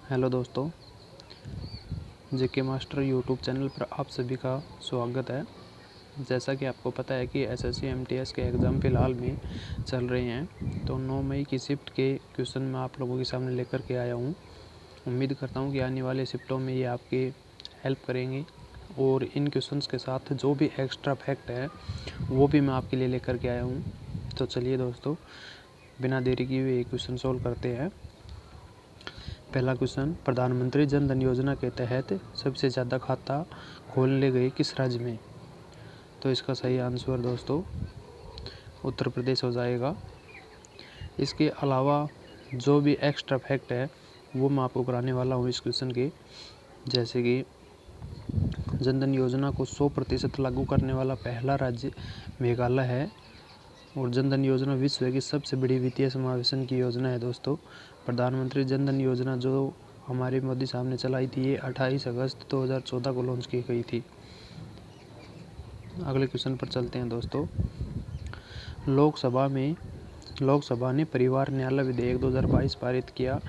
Hello दोस्तों, जेके master YouTube channel पर आप सभी का स्वागत है। जैसा कि आपको पता है कि एसएससी एमटीएस के एग्ज़ाम फ़िलहाल में चल रहे हैं, तो 9 मई की शिफ्ट के क्वेश्चन मैं आप लोगों के सामने लेकर के आया हूं। उम्मीद करता हूं कि आने वाले शिफ्टों में ये आपकी हेल्प करेंगे और इन क्वेश्चंस के साथ जो भी एक्स्ट्रा फैक्ट है वो भी मैं आपके लिए लेकर के आया हूँ। तो चलिए दोस्तों, बिना देरी किए हुए ये क्वेश्चन सॉल्व करते हैं। पहला क्वेश्चन, प्रधानमंत्री जन धन योजना के तहत सबसे ज़्यादा खाता खोलने गए किस राज्य में? तो इसका सही आंसर दोस्तों उत्तर प्रदेश हो जाएगा। इसके अलावा जो भी एक्स्ट्रा फैक्ट है वो मैं आपको कराने वाला हूँ इस क्वेश्चन के। जैसे कि जन धन योजना को 100% लागू करने वाला पहला राज्य मेघालय है और जन धन योजना विश्व की सबसे बड़ी वित्तीय समावेशन की योजना है दोस्तों। प्रधानमंत्री जन धन योजना जो हमारे मोदी साहब ने चलाई थी, ये 28 अगस्त 2014 को लॉन्च की गई थी। अगले क्वेश्चन पर चलते हैं दोस्तों। लोकसभा ने परिवार न्याय विधेयक 2022 पारित किया,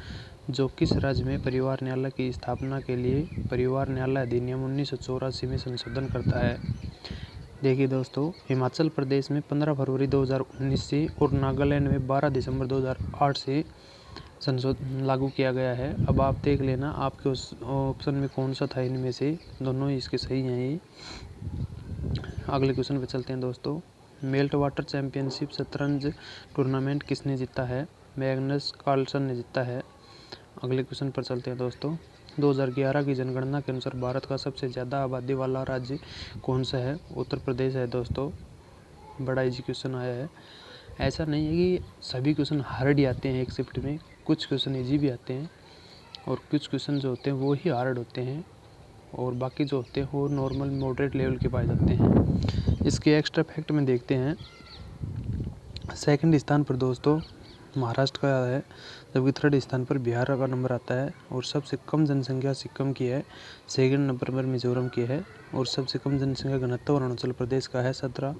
जो किस राज्य में परिवार न्यायालय की स्थापना के लिए परिवार न्यायालय अधिनियम 1984 में संशोधन करता है? देखिए दोस्तों, हिमाचल प्रदेश में 15 फरवरी 2019 से और नागालैंड में 12 दिसंबर 2008 से संशोधन लागू किया गया है। अब आप देख लेना आपके उस ऑप्शन में कौन सा था इनमें से, दोनों ही इसके सही हैं ये। अगले क्वेश्चन पे चलते हैं दोस्तों। मेल्ट वाटर चैंपियनशिप शतरंज टूर्नामेंट किसने जीता है? मैग्नस कार्लसन ने जीता है। अगले क्वेश्चन पर चलते हैं दोस्तों। 2011 की जनगणना के अनुसार भारत का सबसे ज़्यादा आबादी वाला राज्य कौन सा है? उत्तर प्रदेश है दोस्तों। बड़ा इजी क्वेश्चन आया है। ऐसा नहीं है कि सभी क्वेश्चन हार्ड ही आते हैं एक शिफ्ट में, कुछ क्वेश्चन इजी भी आते हैं और कुछ क्वेश्चन जो होते हैं वो ही हार्ड होते हैं और बाकी जो होते हैं वो नॉर्मल मॉडरेट लेवल के पाए जाते हैं। इसके एक्स्ट्रा फैक्ट में देखते हैं। सेकंड स्थान पर दोस्तों महाराष्ट्र का है, जबकि थर्ड स्थान पर बिहार का नंबर आता है और सबसे कम जनसंख्या सिक्किम की है। सेकंड नंबर पर मिजोरम की है और सबसे कम जनसंख्या घनत्व अरुणाचल प्रदेश का है 17।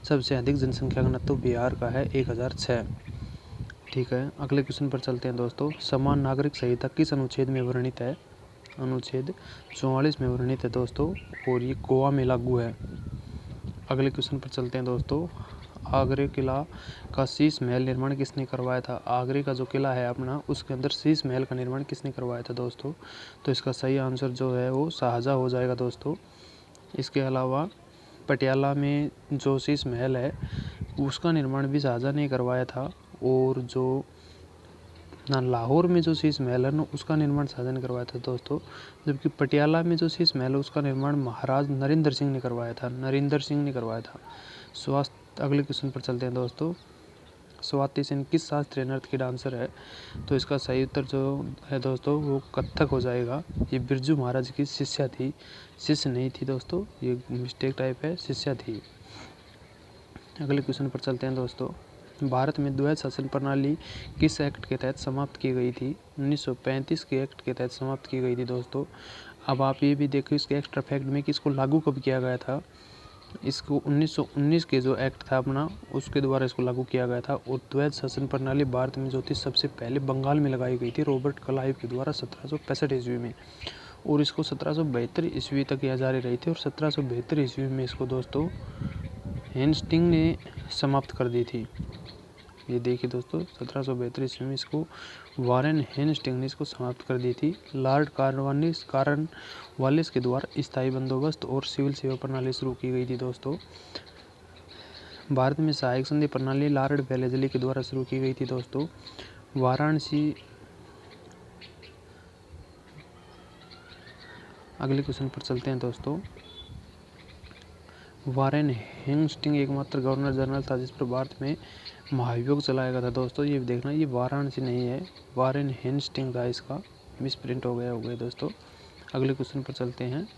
सबसे अधिक जनसंख्या घनत्व बिहार का है 1006। ठीक है, अगले क्वेश्चन पर चलते हैं दोस्तों। समान नागरिक संहिता किस अनुच्छेद में वर्णित है? अनुच्छेद 44 में वर्णित है दोस्तों और ये गोवा में लागू है। अगले क्वेश्चन पर चलते हैं दोस्तों। आगरे किला का शीश महल निर्माण किसने करवाया था? आगरे का जो किला है अपना, उसके अंदर शीश महल का निर्माण किसने करवाया था दोस्तों? तो इसका सही आंसर जो है वो शाहजहाँ हो जाएगा दोस्तों। इसके अलावा पटियाला में जो शीश महल है उसका निर्माण भी शाहजहाँ ने करवाया था और जो लाहौर में जो शीश महल है ना उसका निर्माण शाहजहाँ ने करवाया था दोस्तों। जबकि पटियाला में जो शीश महल है उसका निर्माण महाराज नरेंद्र सिंह ने करवाया था। अगले क्वेश्चन पर चलते हैं दोस्तों। स्वाति सेन किस शास्त्रीय नृत्य की डांसर है? तो इसका सही उत्तर जो है दोस्तों वो कथक हो जाएगा। ये बिरजू महाराज की शिष्या थी, शिष्य नहीं थी दोस्तों, ये मिस्टेक टाइप है, शिष्या थी। अगले क्वेश्चन पर चलते हैं दोस्तों। भारत में द्वैध शासन प्रणाली किस एक्ट के तहत समाप्त की गई थी? 1935 के एक्ट के तहत समाप्त की गई थी दोस्तों। अब आप ये भी देखो इसके एक्स्ट्रा फैक्ट में कि इसको लागू कब किया गया था। इसको 1919 के जो एक्ट था अपना उसके द्वारा इसको लागू किया गया था और द्वैध शासन प्रणाली भारत में जो थी सबसे पहले बंगाल में लगाई गई थी रॉबर्ट क्लाइव के द्वारा 1765 ईस्वी में, और इसको 1772 ईस्वी तक यह जारी रही थी और 1772 ईस्वी में इसको दोस्तों हेस्टिंग्स ने समाप्त कर दी थी। ये देखिए दोस्तों 1772 ईस्वी में इसको वारेन हेस्टिंग्स ने इसको समाप्त कर दी थी। लॉर्ड कॉर्नवालिस के द्वारा स्थायी बंदोबस्त और सिविल सेवा प्रणाली शुरू की गई थी दोस्तों। भारत में सहायक संधि प्रणाली लॉर्ड वेलेस्ली के द्वारा शुरू की गई थी दोस्तों। वाराणसी। अगले क्वेश्चन पर चलते हैं दोस्तों। वारेन हेस्टिंग्स एकमात्र गवर्नर जनरल था जिस पर भारत में महाभियोग चलाया गया था दोस्तों। ये देखना, ये वाराणसी नहीं है, वारेन हेस्टिंग्स था, इसका मिस प्रिंट हो गया दोस्तों। अगले क्वेश्चन पर चलते हैं।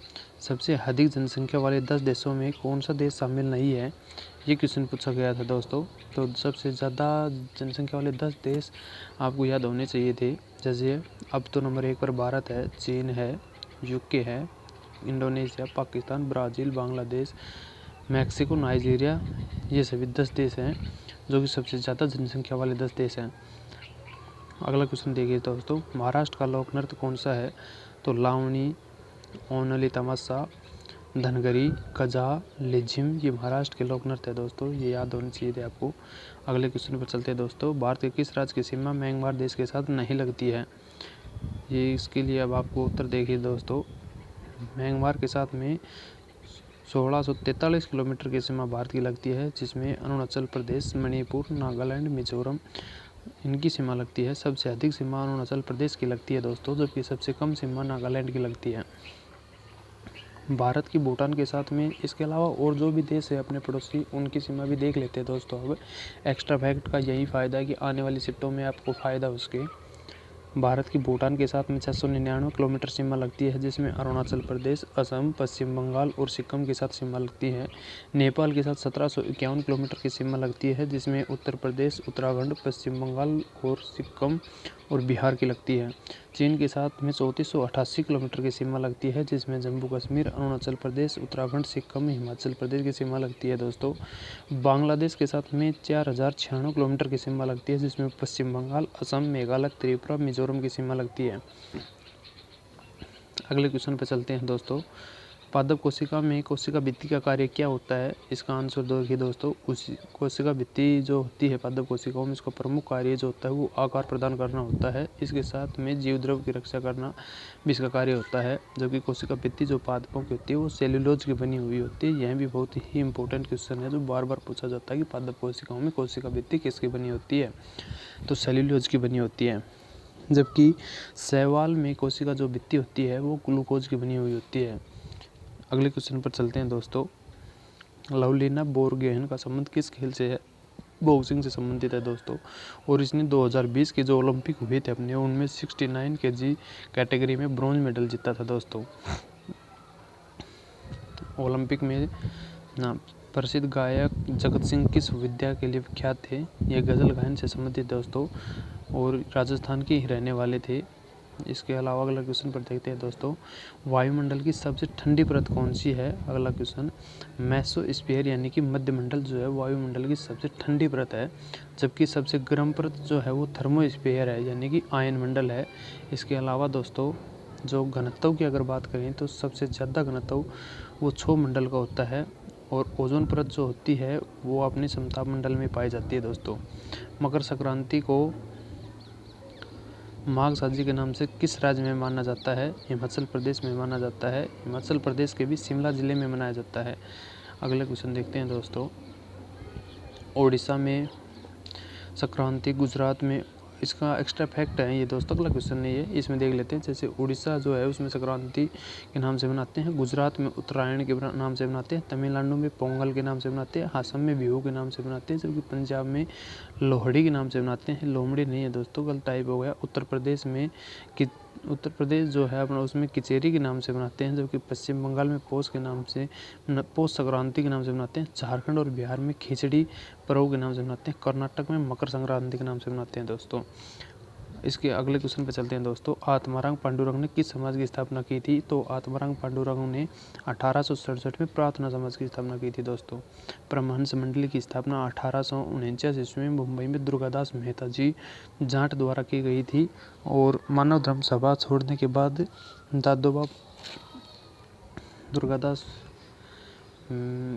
सबसे अधिक जनसंख्या वाले 10 देशों में कौन सा देश शामिल नहीं है? ये क्वेश्चन पूछा गया था दोस्तों। तो सबसे ज़्यादा जनसंख्या वाले 10 देश आपको याद होने चाहिए थे। जैसे अब तो नंबर 1 पर भारत है, चीन है, यूके है, Indonesia, Pakistan, Brazil, Bangladesh, Mexico, Nigeria, ये सभी 10 देश हैं जो कि सबसे ज़्यादा जनसंख्या वाले 10 देश हैं। अगला क्वेश्चन देखिए दोस्तों, महाराष्ट्र का लोक नृत्य कौन सा है? तो लावणी, ओनली तमाशा, धनगरी, कजा, लेझिम, ये महाराष्ट्र के लोक नृत्य है दोस्तों, ये याद होनी चाहिए थे आपको। अगले क्वेश्चन पर चलते हैं दोस्तों, भारत के किस राज्य की सीमा म्यांमार देश के साथ नहीं लगती है? ये इसके लिए अब आपको उत्तर देखिए दोस्तों, म्यांमार के साथ में 1643 किलोमीटर की सीमा भारत की लगती है, जिसमें अरुणाचल प्रदेश, मणिपुर, नागालैंड, मिजोरम इनकी सीमा लगती है। सबसे अधिक सीमा अरुणाचल प्रदेश की लगती है दोस्तों, जबकि सबसे कम सीमा नागालैंड की लगती है। भारत की भूटान के साथ में इसके अलावा और जो भी देश है अपने पड़ोसी, उनकी सीमा भी देख लेते हैं दोस्तों। अब एक्स्ट्रा फैक्ट का यही फ़ायदा है कि आने वाली शिफ्टों में आपको फ़ायदा उसके। भारत की भूटान के साथ में 699 किलोमीटर सीमा लगती है, जिसमें अरुणाचल प्रदेश, असम, पश्चिम बंगाल और सिक्किम के साथ सीमा लगती है। नेपाल के साथ 1751 किलोमीटर की सीमा लगती है, जिसमें उत्तर प्रदेश, उत्तराखंड, पश्चिम बंगाल और सिक्किम और बिहार की लगती है। चीन के साथ में 3488 किलोमीटर की सीमा लगती है, जिसमें जम्मू कश्मीर, अरुणाचल प्रदेश, उत्तराखंड, सिक्किम, हिमाचल प्रदेश की सीमा लगती है दोस्तों। बांग्लादेश के साथ में 4096 किलोमीटर की सीमा लगती है, जिसमें पश्चिम बंगाल, असम, मेघालय, त्रिपुरा, मिजोरम की सीमा लगती है। अगले क्वेश्चन पर चलते हैं दोस्तों, पादप कोशिका में कोशिका भित्ति का कार्य क्या होता है? इसका आंसर देखिए दोस्तों, कोशिका भित्ति जो होती है पादप कोशिकाओं में, इसका प्रमुख कार्य जो होता है वो आकार प्रदान करना होता है। इसके साथ में जीव द्रव की रक्षा करना भी इसका कार्य होता है। जबकि कोशिका भित्ति जो पादपों की होती है वो सेल्यूलोज की बनी हुई होती है। यह भी बहुत ही इंपॉर्टेंट क्वेश्चन है जो बार बार पूछा जाता है कि पादप कोशिकाओं में कोशिका भित्ति किसकी बनी होती है? तो सेल्यूलोज की बनी होती है। जबकि शैवाल में कोशिका जो भित्ति होती है वो ग्लूकोज की बनी हुई होती है। अगले क्वेश्चन पर चलते हैं दोस्तों, लवलीना बोरगोहेन का संबंध किस खेल से है? बॉक्सिंग से संबंधित है दोस्तों, और इसने 2020 के जो ओलंपिक हुए थे अपने, उनमें 69 kg कैटेगरी में ब्रॉन्ज मेडल जीता था दोस्तों। ओलंपिक में ना प्रसिद्ध गायक जगत सिंह किस विद्या के लिए विख्यात थे? ये गज़ल गायन से संबंधित दोस्तों, और राजस्थान के ही रहने वाले थे। इसके अलावा अगला क्वेश्चन पर देखते हैं दोस्तों, वायुमंडल की सबसे ठंडी परत कौन सी है? अगला क्वेश्चन, मेसोस्फीयर यानी कि मध्यमंडल जो है वायुमंडल की सबसे ठंडी परत है, जबकि सबसे गर्म परत जो है वो थर्मोस्फीयर है यानी कि आयन मंडल है। इसके अलावा दोस्तों, जो घनत्व की अगर बात करें तो सबसे ज़्यादा घनत्व वो क्षोभ मंडल का होता है, और ओजोन परत जो होती है वो अपने समताप मंडल में पाई जाती है दोस्तों। मकर संक्रांति को माघ साजी के नाम से किस राज्य में माना जाता है? हिमाचल प्रदेश में माना जाता है। हिमाचल प्रदेश के भी शिमला जिले में मनाया जाता है। अगला क्वेश्चन देखते हैं दोस्तों, ओडिशा में संक्रांति, गुजरात में, इसका एक्स्ट्रा फैक्ट है ये दोस्तों, अगला क्वेश्चन नहीं है, इसमें देख लेते हैं। जैसे उड़ीसा जो है उसमें संक्रांति के नाम से मनाते हैं, गुजरात में उत्तरायण के नाम से मनाते हैं, तमिलनाडु में पोंगल के नाम से मनाते हैं, असम में बिहू के नाम से मनाते हैं, जबकि पंजाब में लोहड़ी के नाम से मनाते हैं। लोमड़ी नहीं है दोस्तों, गलत टाइप हो गया। उत्तर प्रदेश जो है अपना उसमें किचेरी के नाम से मनाते हैं, जबकि पश्चिम बंगाल में पोष संक्रांति के नाम से मनाते हैं। झारखंड और बिहार में खिचड़ी पर्व के नाम से मनाते हैं। कर्नाटक में मकर संक्रांति के नाम से मनाते हैं दोस्तों। इसके अगले क्वेश्चन पे चलते हैं दोस्तों, आत्माराम पांडुरंग ने किस समाज की स्थापना की थी? तो आत्माराम पांडुरंग ने 1867 में प्रार्थना समाज की स्थापना की थी दोस्तों। परमहंस मंडली की स्थापना 1849 ईस्वी में मुंबई में दुर्गादास मेहता जी जाट द्वारा की गई थी, और मानव धर्म सभा छोड़ने के बाद दादोबा दुर्गादास,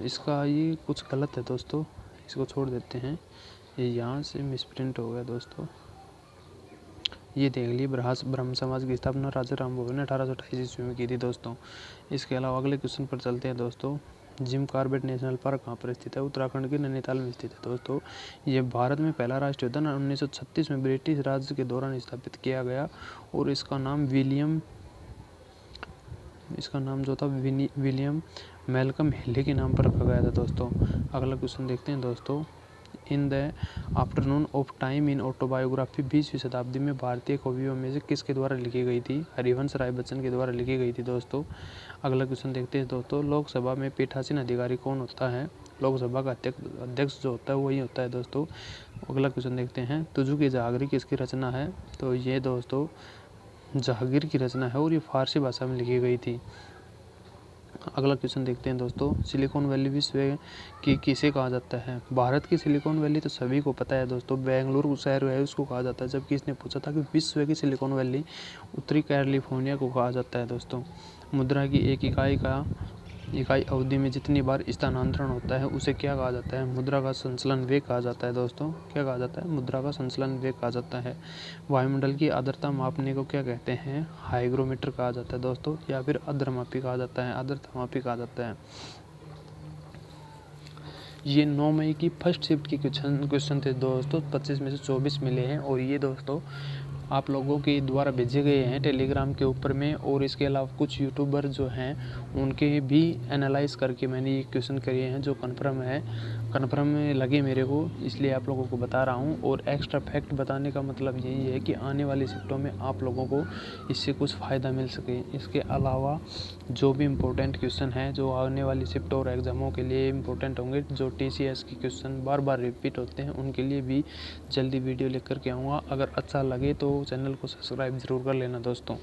इसका ये कुछ गलत है दोस्तों, इसको छोड़ देते हैं, ये यहाँ से मिसप्रिंट हो गया दोस्तों। ये देख लिए, ब्रह्म समाज की स्थापना राजा राम मोहन ने 1828 ईस्वी में की थी दोस्तों। इसके अलावा अगले क्वेश्चन पर चलते हैं दोस्तों, जिम कॉर्बेट नेशनल पार्क कहाँ पर स्थित है? उत्तराखंड के नैनीताल में स्थित है दोस्तों। ये भारत में पहला राष्ट्रीय उद्यान 1936 में ब्रिटिश राज के दौरान स्थापित किया गया, और इसका नाम जो था विलियम मेलकम हिले के नाम पर रखा गया था दोस्तों। अगला क्वेश्चन देखते हैं दोस्तों, in the afternoon of time in autobiography 20वीं शताब्दी में भारतीय कवियों में से किसके द्वारा लिखी गई थी? हरिवंश राय बच्चन के द्वारा लिखी गई थी दोस्तों। अगला क्वेश्चन देखते हैं दोस्तों, लोकसभा में पीठासीन अधिकारी कौन होता है? लोकसभा का अध्यक्ष जो होता है वही होता है दोस्तों। अगला क्वेश्चन देखते हैं, तुझु की जहागिरी किसकी रचना है? तो ये दोस्तों जहांगीर की रचना है, और ये फारसी भाषा में लिखी गई थी। अगला क्वेश्चन देखते हैं दोस्तों, सिलिकॉन वैली विश्व की किसे कहा जाता है? भारत की सिलिकॉन वैली तो सभी को पता है दोस्तों, बेंगलुरु शहर है उसको कहा जाता है, जबकि इसने पूछा था कि विश्व की सिलिकॉन वैली उत्तरी कैलिफोर्निया को कहा जाता है दोस्तों। मुद्रा की एक इकाई अवधि में जितनी बार स्थानांतरण होता है उसे क्या कहा जाता है? मुद्रा का संचलन वेग कहा जाता है दोस्तों। क्या कहा जाता है? मुद्रा का संचलन वेग कहा जाता है। वायुमंडल की आर्द्रता मापने को क्या कहते हैं? हाइग्रोमीटर कहा जाता है दोस्तों, या फिर आर्द्रमापी कहा जाता है, आर्द्रतामापी कहा जाता है। ये 9 मई की फर्स्ट शिफ्ट के क्वेश्चन थे दोस्तों, 25 में से 24 मिले हैं, और ये दोस्तों आप लोगों के द्वारा भेजे गए हैं टेलीग्राम के ऊपर में, और इसके अलावा कुछ यूट्यूबर जो हैं उनके भी एनालाइज करके मैंने ये क्वेश्चन करे हैं जो कन्फर्म लगे मेरे को, इसलिए आप लोगों को बता रहा हूँ। और एक्स्ट्रा फैक्ट बताने का मतलब यही है कि आने वाली शिफ्टों में आप लोगों को इससे कुछ फ़ायदा मिल सके। इसके अलावा जो भी इम्पोर्टेंट क्वेश्चन हैं जो आने वाली शिफ्ट और एग्ज़ामों के लिए इम्पोर्टेंट होंगे, जो TCS के क्वेश्चन बार बार रिपीट होते हैं, उनके लिए भी जल्दी वीडियो लेकर के आऊँगा। अगर अच्छा लगे तो चैनल को सब्सक्राइब ज़रूर कर लेना दोस्तों।